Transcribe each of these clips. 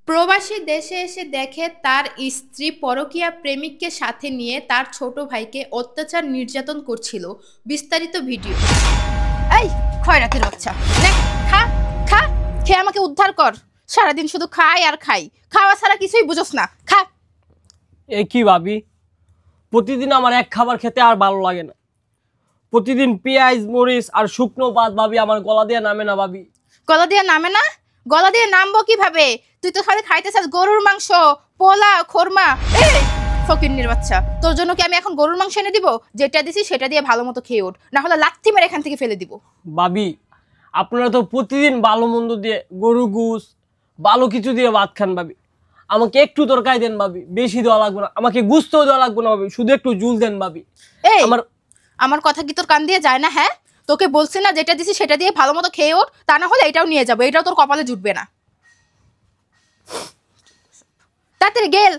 প্রবাসী দেশে এসে দেখে তার স্ত্রী পরকীয়া প্রেমিককে সাথে নিয়ে তার ছোট ভাইকে অত্যাচার নির্যাতন করছিল। বিস্তারিত ভিডিও। এই খয়রাতির বাচ্চা, নে খা খা, খেয়ে আমাকে উদ্ধার কর। সারাদিন শুধু খাই আর খাই, খাওয়া ছাড়া কিছুই বুঝোস না, খা। এ কি ভাবি, প্রতিদিন আমার এক খাবার খেতে আর ভালো লাগে না। প্রতিদিন পেঁয়াজ মরিচ আর শুকনো ভাত ভাবি আমার গলা দিয়ে নামে না ভাবি। গলা দিয়ে নামে না? গলা দিয়ে নামবো কিভাবে? তুই তো খালি খাইতে চাস গরুর মাংস, পোলা, খোরমা। এই ফকিন্নির বাচ্চা, তোর জন্য কি আমি এখন গরুর মাংস এনে দিব? যেটা দিছি সেটা দিয়ে ভালো মতো খেয়ে ওঠ, না হলে লাথি মেরে এখান থেকে ফেলে দিব। ভাবি আপনারা তো প্রতিদিন ভালো মন্দ দিয়ে, গরু গুস ভালো কিছু দিয়ে ভাত খান ভাবি। আমাকে একটু তরকারি দেন ভাবি, বেশি দেওয়া লাগবে না। আমাকে গুস্তও দেওয়া লাগবে না ভাবি, শুধু একটু জুল দেন ভাবি। এই আমার কথা কি তোর কান দিয়ে যায় না? হ্যাঁ, তোকে বলছি না যেটা দিছি সেটা দিয়ে ভালো মতো খেয়ে ওঠ, তা না হলে এটাও নিয়ে যাবো। এটাও তোর কপালে জুটবে না। তাড়াতাড়ি গেল।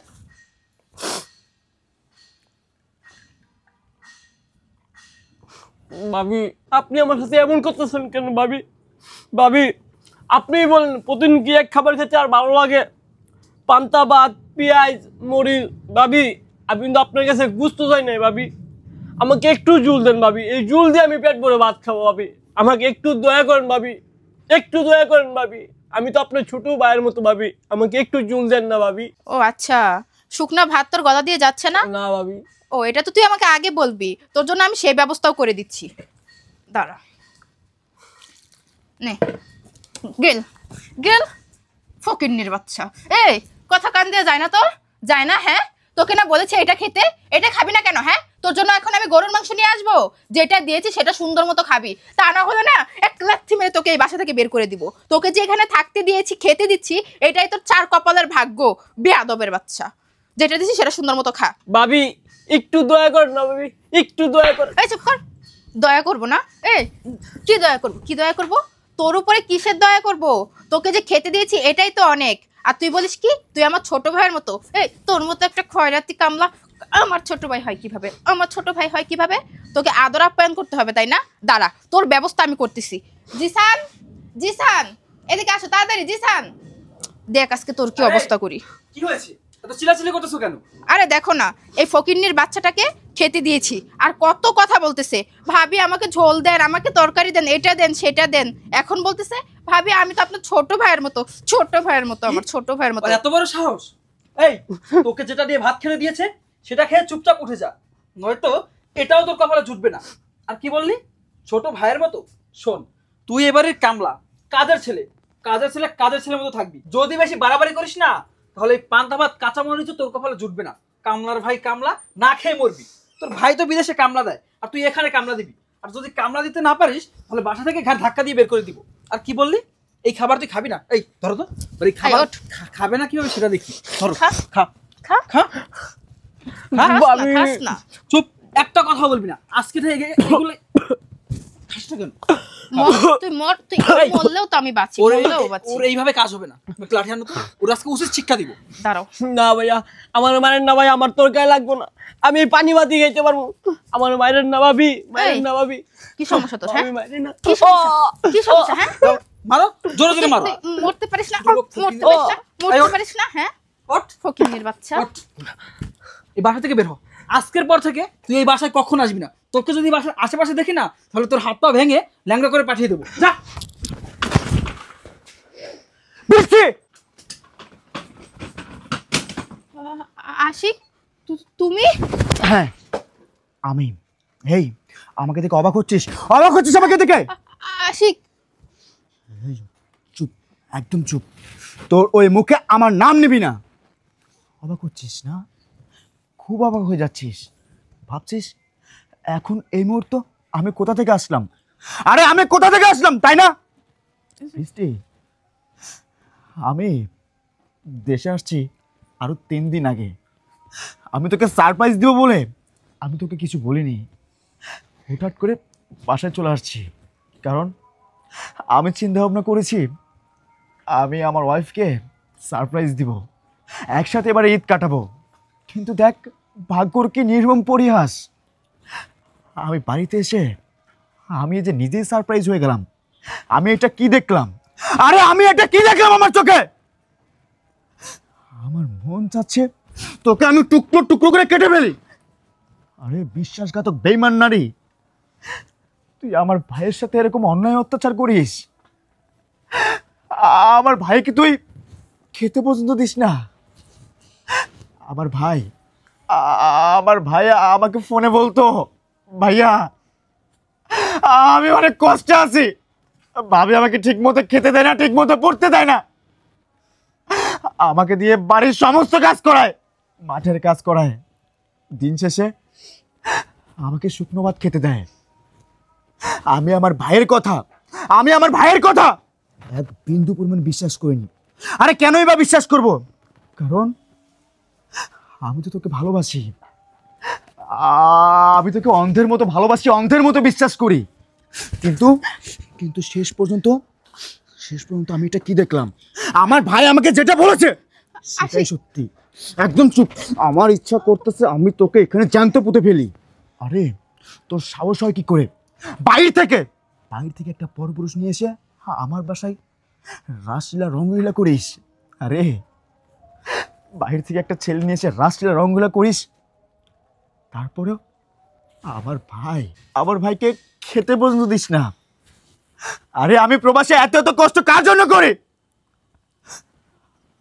ভাবি আপনি আমার সাথে এমন করতেছেন কেন ভাবি? ভাবি আপনিই বলেন প্রতিদিন কি এক খাবার খেতে আর ভালো লাগে? পান্তা ভাত, পেঁয়াজ মরিচ। ভাবি আমি কিন্তু আপনার কাছে গুস্ত চাই নাই ভাবি, আমাকে একটু জুল দেন ভাবি। এই জুল দিয়ে আমি পেট ভরে ভাত খাবো ভাবি। আমাকে একটু দয়া করেন ভাবি, একটু দয়া করেন ভাবি। আমি তো আপনার ছোট ভাইয়ের মতো ভাবি, আমাকে একটু জুল দেন না ভাবি। ও আচ্ছা, শুকনা ভাত তোর গলা দিয়ে যাচ্ছে না? না ভাবি। ও, এটা তো তুই আমাকে আগে বলবি, তোর জন্য আমি সেই ব্যবস্থাও করে দিচ্ছি। দাঁড়া, নে গেল গেল, ফকিন্নির বাচ্চা। এই কথা কান দিয়ে যায় না তোর? যায় না? হ্যাঁ, তোকে না বলেছে এটা খেতে, এটা খাবি না কেন? হ্যাঁ, তোর জন্য এখন আমি গরুর মাংস নিয়ে আসবো, যেটা দিয়েছি সেটা সুন্দর মতো খাবি। তা না হলে না এক লাথি মেরে তোকে এই বাসা থেকে বের করে দিব। তোকে যে এখানে থাকতে দিয়েছি, খেতে দিচ্ছি, এটাই তোর চার কপালের ভাগ্য। বেয়াদবের বাচ্চা, যেটা দিয়েছি সেটা সুন্দর মতো খা। ভাবি একটু দয়া কর না ভাবি, একটু দয়া কর। এই চুপ কর। দয়া করবো না? এই কি দয়া করবো? কি দয়া করবো? তোর উপরে কিসের দয়া করব? তোকে যে খেতে দিয়েছি এটাই তো অনেক। আর তুই বলিস কি তুই আমার ছোট ভাইয়ের মতো? এই তোর মতো একটা খয়রাতি কামলা আমার ছোট ভাই হয় কিভাবে? আমার ছোট ভাই হয় কিভাবে? তোকে আদর আপ্যায়ন করতে হবে তাই না? দাঁড়া, তোর ব্যবস্থা আমি করতেছি। জিসান, জিসান এদিকে আসো তাড়াতাড়ি। জিসান, দেখ আজকে তোর কি অবস্থা করি। কি হয়েছে? এত চিল্লাচিল্লি করতেছো কেন? আরে দেখো না, এই ফকিন্নির বাচ্চাটাকে খেতে দিয়েছি আর কত কথা বলতেছে। ভাবি আমাকে ঝোল দেন, আমাকে তরকারি দেন, এটা দেন সেটা দেন। এখন বলতেছে ভাবি আমি তো আপনার ছোট ভাইয়ের মতো। ছোট ভাইয়ের মতো? আমার ছোট ভাইয়ের মতো? এত বড় সাহস! এই তোকে যেটা দিয়ে ভাত খেতে দিয়েছে সেটা খেয়ে চুপচাপ উঠে যা, নয়তো এটাও তোর কপালে জুটবে না। আর কি বললি? ছোট ভাইয়ের মতো? শোন, তুই এবারে কামলা, কাজের ছেলে, কাজের ছেলে কাজের ছেলের মতো থাকবি। যদি বেশি বাড়াবাড়ি করিস না তাহলে পান্তা ভাত কাঁচা মরিচ তোর কপালে জুটবে না। কামলার ভাই কামলা, না খেয়ে মরবি। তোর ভাই তো বিদেশে কামলা দেয় আর তুই এখানে কামলা দিবি। আর যদি কামলা দিতে না পারিস তাহলে বাসা থেকে ঘাট ধাক্কা দিয়ে বের করে দিব। আর কি বললি? এই খাবার তুই খাবি না? এই ধরো তো, এই খাবার খাবে না কিভাবে সেটা দেখি। ধরো, খা খা খা খা। খাস না। চুপ, একটা কথা বলবি না আজকে থেকে। এগুলো খাসটা কেন? তুই মর, তুই মরলেও তো আমি বাঁচি, মরলেও বাঁচি। ওর এইভাবে কাজ হবে না। লাঠি আনো তো, ওর আজকে উচিত শিক্ষা দিব। দাঁড়াও। না ভাইয়া, আমার মায়ের না ভাই, আমার তরকারি লাগবো না। আমি পানি ভাতি খাইতে পারবো। আমার মায়ের না ভাবি, মায়ের না ভাবি। কি সমস্যা তোর? হ্যাঁ, কি সমস্যা? কি সমস্যা? হ্যাঁ, মারো, জোরে জোরে মারো। মরতে পারিস না? মরতে পারিস না? মরতে পারিস না? হ্যাঁ, ওঠ ফকিন্নির বাচ্চা। এই বাসা থেকে বের হ। আজকের পর থেকে তুই এই বাসায় কখন আসবি না। তোকে যদি বাসার আশেপাশে দেখি না তাহলে তোর হাত পা ভেঙে ল্যাংড়া করে পাঠিয়ে দেবো। যা। আশিক, তুমি? হ্যাঁ আমি। এই আমাকে দেখে অবাক হচ্ছিস? অবাক হচ্ছিস আমাকে দেখে? আশিক চুপ, একদম চুপ। তোর ওই মুখে আমার নাম নিবি না। অবাক হচ্ছিস না? খুব অবাক হয়ে যাচ্ছিস। ভাবছিস এখন এই মুহূর্ত আমি কোথা থেকে আসলাম? আরে আমি কোথা থেকে আসলাম তাই না? বৃষ্টি, আমি দেশে আসছি আরো 3 দিন আগে। আমি তোকে সারপ্রাইজ দিব বলে আমি তোকে কিছু বলিনি। হঠাৎ করে বাসায় চলে আসছি কারণ আমি চিন্তা ভাবনা করেছি আমি আমার ওয়াইফকে সারপ্রাইজ দিব, একসাথে এবার ঈদ কাটাবো। কিন্তু দেখ ভাগ্যর কি নির্মম পরিহাস। আমি বাড়িতে এসে আমি যে নিজেই সারপ্রাইজ হয়ে গেলাম। আমি এটা কি দেখলাম? আরে আমি এটা কি দেখলাম আমার চোখে? মন চাচ্ছে তোকে আমি টুকরো টুকরো করে কেটে ফেলি। আরে বিশ্বাসঘাতক বেঈমান নারী, তুই আমার ভাইয়ের সাথে এরকম অন্যায় অত্যাচার করিস। আমার ভাইকে তুই খেতে পর্যন্ত দিস না। আমার ভাই আমার ভাই আমাকে ফোনে বলতো, ভাইয়া আমি অনেক কষ্টে আছি, ভাবি আমাকে ঠিক মতো খেতে দেয় না, ঠিক মতো পড়তে দেয় না, আমাকে দিয়ে বাড়ির সমস্ত কাজ করায়, মাঠের কাজ করায়, দিন শেষে আমাকে শুকনো ভাত খেতে দেয়। আমি আমার ভাইয়ের কথা এক বিন্দু পরিমাণ বিশ্বাস করিনি। আরে কেনই বা বিশ্বাস করব? কারণ আমি তো তোকে ভালোবাসি, আমি তোকে অন্ধের মতো ভালোবাসি, অন্ধের মতো বিশ্বাস করি। কিন্তু শেষ পর্যন্ত আমি এটা কি দেখলাম? আমার ভাই আমাকে যেটা বলেছে সেটাই সত্যি। একদম চুপ। আমার ইচ্ছা করতেছে আমি তোকে এখানে জ্যান্ত পুঁতে ফেলি। আরে তোর সাহস হয় কি করে বাইরে থেকে একটা পরপুরুষ নিয়ে এসে আমার বাসায় রাসলীলা রঙ্গলীলা করিস? আরে বাইরে থেকে একটা ছেলে নিয়ে এসে রাসলীলা রঙ্গলীলা করিস, তারপরেও আমার ভাইকে খেতে পর্যন্ত দিস না। আরে আমি প্রবাসে এত কষ্ট কার জন্য করি?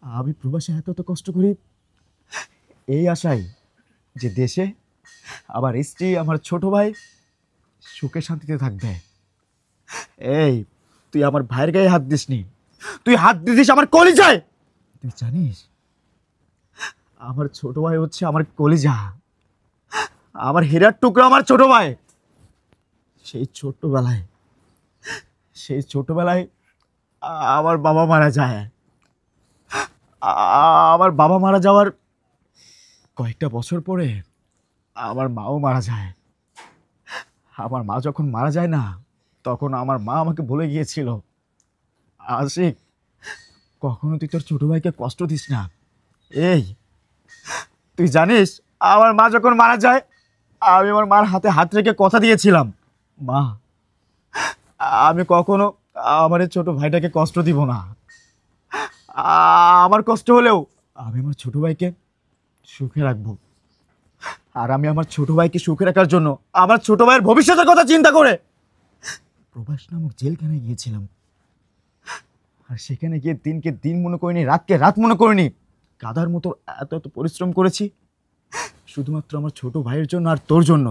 আমি প্রবাসে এত কষ্ট করি এই আশায় যে দেশে আমার স্ত্রী, আমার ছোট ভাই সুখে শান্তিতে থাকবে। এই তুই আমার ভাইয়ের গায়ে হাত দিসনি, তুই হাত দিস আমার কলিজায়। তুই জানিস আমার ছোট ভাই হচ্ছে আমার কলিজা, আমার হীরার টুকরো আমার ছোট ভাই। সেই ছোটবেলায় আমার বাবা মারা যায়। আমার বাবা মারা যাওয়ার কয়েকটা বছর পরে আমার মাও মারা যায়। আমার মা যখন মারা যায় না, তখন আমার মা আমাকে বলে গিয়েছিল, আশিক কখনো তুই তোর ছোট ভাইকে কষ্ট দিস না। এই তুই জানিস আমার মা যখন মারা যায়, আমি আমার মার হাতে হাত রেখে কথা দিয়েছিলাম, মা আমি কখনো আমার এই ছোট ভাইটাকে কষ্ট দিব না। আমার কষ্ট হলেও আমি আমার ছোট ভাইকে সুখে রাখবো। আর আমি আমার ছোট ভাইকে সুখে রাখার জন্য, আমার ছোট ভাইয়ের ভবিষ্যতের কথা চিন্তা করে প্রবাস নামক জেলখানায় গিয়েছিলাম। আর সেখানে গিয়ে দিনকে দিন মনে করিনি, রাতকে রাত মনে করিনি, গাধার মতো এত পরিশ্রম করেছি শুধুমাত্র আমার ছোট ভাইয়ের জন্য আর তোর জন্য।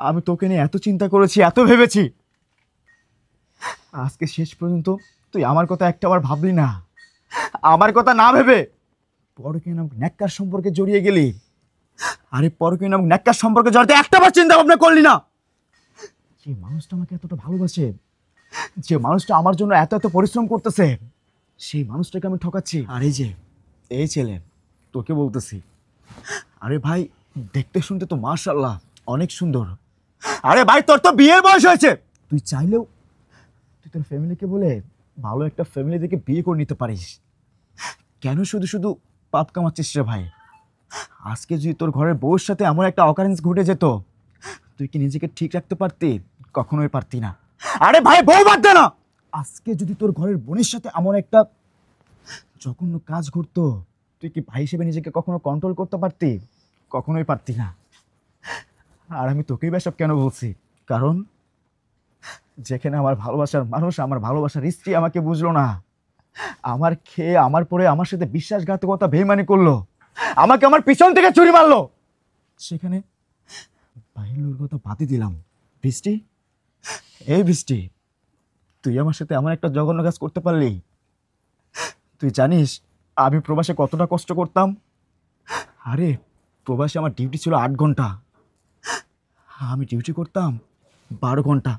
আমি তোকে নিয়ে এত চিন্তা করেছি, এত ভেবেছি, আজকে শেষ পর্যন্ত তুই আমার কথা একটাবার ভাবলি না। আমার কথা না ভেবে পরকীয়া নামক ন্যাক্কার সম্পর্কে জড়িয়ে গেলি। আরে পরকীয়া নামক ন্যাক্কার সম্পর্কে জড়াতে একটাবার চিন্তা ভাবনা করলি না। যে মানুষটা আমাকে এতটা ভালোবাসে, যে মানুষটা আমার জন্য এত পরিশ্রম করতেছে, সেই মানুষটাকে আমি ঠকাচ্ছি। আর এই ছেলে তোকে বলতেছি, আরে ভাই দেখতে শুনতে তো মাশাআল্লাহ অনেক সুন্দর। আরে ভাই তোর তো বিয়ের বয়স হয়েছে, তুই চাইলেও তুই তোর ফ্যামিলিকে বলে ভালো একটা ফ্যামিলি থেকে বিয়ে করে নিতে পারিস। কেন শুধু পাপ কামাচ্ছিস রে ভাই? আজকে যদি তোর ঘরের বউয়ের সাথে এমন একটা অকারেন্স ঘটে যেত, তুই কি নিজেকে ঠিক রাখতে পারতি? কখনোই পারতি না। আরে ভাই বউ বাদ দে না, আজকে যদি তোর ঘরের বোনের সাথে এমন একটা জঘন্য কাজ ঘটতো, তুই কি ভাই হিসেবে নিজেকে কখনো কন্ট্রোল করতে পারতি? কখনোই পারতি না। আর আমি তোকেই বা সব কেন বলছি? কারণ যেখানে আমার ভালোবাসার মানুষ, আমার ভালোবাসার স্ত্রী আমাকে বুঝলো না, আমার খেয়ে আমার পরে আমার সাথে বিশ্বাসঘাতকতা বেইমানি করলো, আমাকে আমার পিছন থেকে ছুরি মারলো, সেখানে বাইরের লোকের কথা বাদই দিলাম। বৃষ্টি, এই বৃষ্টি, তুই আমার সাথে এমন একটা জঘন্য কাজ করতে পারলি? তুই জানিস আমি প্রবাসে কতটা কষ্ট করতাম? আরে প্রবাসে আমার ডিউটি ছিল 8 ঘন্টা, আমি ডিউটি করতাম 12 ঘন্টা,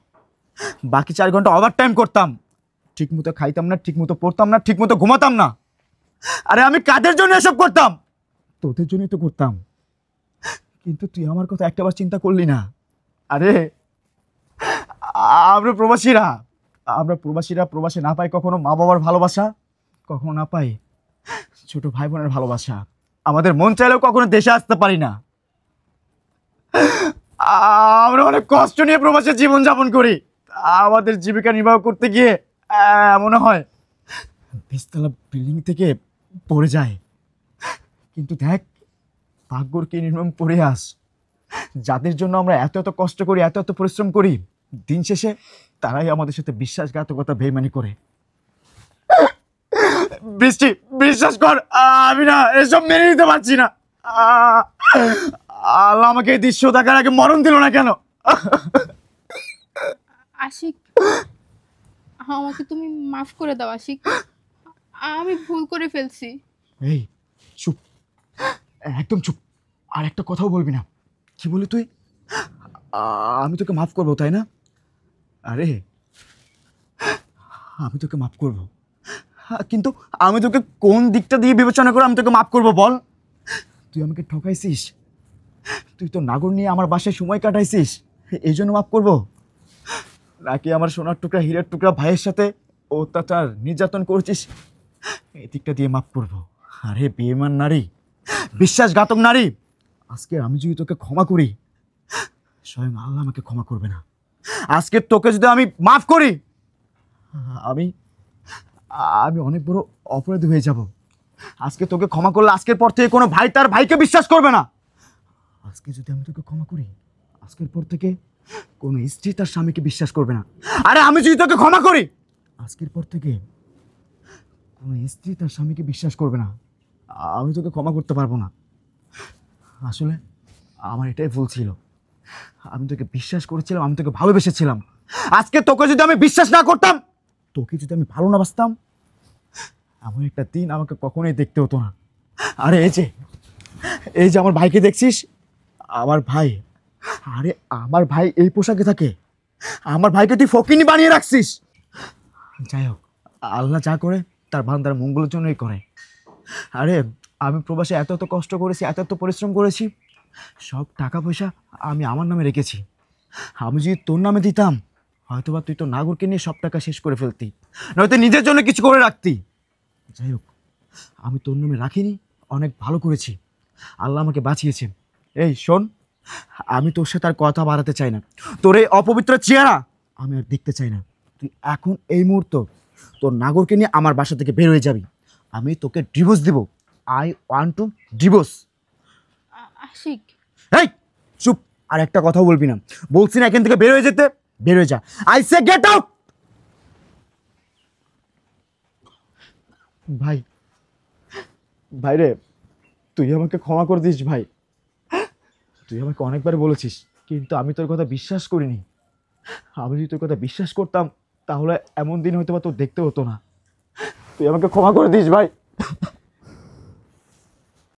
বাকি 4 ঘন্টা ওভার টাইম করতাম। ঠিক মতো খাইতাম না, ঠিক মতো পড়তাম না, ঠিক মতো ঘুমাতাম না। আরে আমি কাদের জন্য এসব করতাম? তোদের জন্যই তো করতাম। কিন্তু তুই আমার কথা একটাবার চিন্তা করলি না। আরে আমরা প্রবাসীরা প্রবাসে না পাই কখনো মা বাবার ভালোবাসা, কখনো না পাই ছোট ভাই বোনের ভালোবাসা। আমাদের মন চাইলেও কখনো দেশে আসতে পারি না। আমরা অনেক কষ্ট নিয়ে প্রবাসে জীবনযাপন করি। আমাদের জীবিকা নির্বাহ করতে গিয়ে মনে হয় 20 তলা বিল্ডিং থেকে পড়ে যায়। কিন্তু দেখ, ভাগ্যর কি নির্মম পরিহাস, যাদের জন্য আমরা এত এত কষ্ট করি, এত এত পরিশ্রম করি, দিন শেষে তারাই আমাদের সাথে বিশ্বাসঘাতকতা বেইমানি করে। বৃষ্টি, বিশ্বাস কর, আমি না এসব মেনে নিতে পারছি না। আল্লাহ আমাকে এই দৃশ্য দেখার আগে মরণ দিল না কেন? আশিক, আমাকে তুমি মাফ করে দাও আশিক, আমি ভুল করে ফেলছি। এই চুপ, একদম চুপ, আর একটা কথাও বলবি না। কি বলি তুই? আমি তোকে মাফ করবো তাই না? আরে আমি তোকে মাফ করব, কিন্তু আমি তোকে কোন দিকটা দিয়ে বিবেচনা করে আমি তোকে মাফ করব বল? তুই আমাকে ঠকাইছিস, তুই তো নাগর নিয়ে আমার বাসায় সময় কাটাইছিস, এই জন্য মাফ করব? নাকি আমার সোনার টুকরা, হীরের টুকরা ভাইয়ের সাথে অত্যাচার নির্যাতন করেছিস, এই দিকটা দিয়ে মাফ করব? আরে বেঈমান নারী, বিশ্বাসঘাতক নারী, আজকে আমি যদি তোকে ক্ষমা করি, স্বয়ং আল্লাহ আমাকে ক্ষমা করবে না। আজকে তোকে যদি আমি মাফ করি, আমি আমি অনেক বড় অপরাধী হয়ে যাব। আজকে তোকে ক্ষমা করলে আজকের পর থেকে কোনো ভাই তার ভাইকে বিশ্বাস করবে না। আজকে যদি আমি তোকে ক্ষমা করি, আজকের পর থেকে কোনো স্ত্রী তার স্বামীকে বিশ্বাস করবে না। আরে আমি যদি তোকে ক্ষমা করি, আজকের পর থেকে কোনো স্ত্রী তার স্বামীকে বিশ্বাস করবে না। আমি তোকে ক্ষমা করতে পারবো না। আসলে আমার এটাই ভুল ছিল, আমি তোকে বিশ্বাস করেছিলাম, আমি তোকে ভালোবেসেছিলাম। আজকে তোকে যদি আমি বিশ্বাস না করতাম, তোকে যদি আমি ভালো না বাসতাম, এমন একটা দিন আমাকে কখনোই দেখতে হতো না। আরে এই যে আমার ভাইকে দেখছিস, আমার ভাই, আরে আমার ভাই এই পোশাকে থাকে, আমার ভাইকে তুই ফকিনি বানিয়ে রাখছিস। যাই হোক, আল্লাহ যা করে তার বান্দার মঙ্গলের জন্যই করে। আরে আমি প্রবাসে এত এত কষ্ট করেছি, এত এত পরিশ্রম করেছি, সব টাকা পয়সা আমি আমার নামে রেখেছি। আমি যদি তোর নামে দিতাম, হয়তোবা তুই তো নাগরকে নিয়ে সব টাকা শেষ করে ফেলতি, নয়তো নিজের জন্য কিছু করে রাখতি। যাই হোক, আমি তোর নামে রাখিনি, অনেক ভালো করেছি, আল্লাহ আমাকে বাঁচিয়েছে। এই শোন, আমি তোর সাথে আর কথা বাড়াতে চাই না, তোর এই অপবিত্র চেহারা আমি আর দেখতে চাই না। তুই এখন এই মুহূর্ত তোর নাগরকে নিয়ে আমার বাসা থেকে বের হয়ে যাবি। আমি তোকে ডিভোর্স দিব, I want to divorce. Ashiq, এই চুপ, আর একটা কথাও বলবি না, বলছি না এখান থেকে বের হয়ে যেতে, বের হয়ে যা, আই সে গেট আউট। ভাই, ভাই রে, তুই আমাকে ক্ষমা করে দিস ভাই। তুই আমাকে অনেকবার বলেছিস, কিন্তু আমি তোর কথা বিশ্বাস করিনি। আমি যদি তোর কথা বিশ্বাস করতাম, তাহলে এমন দিন হয়তো বা তোর দেখতে হতো না। তুই আমাকে ক্ষমা করে দিস ভাই।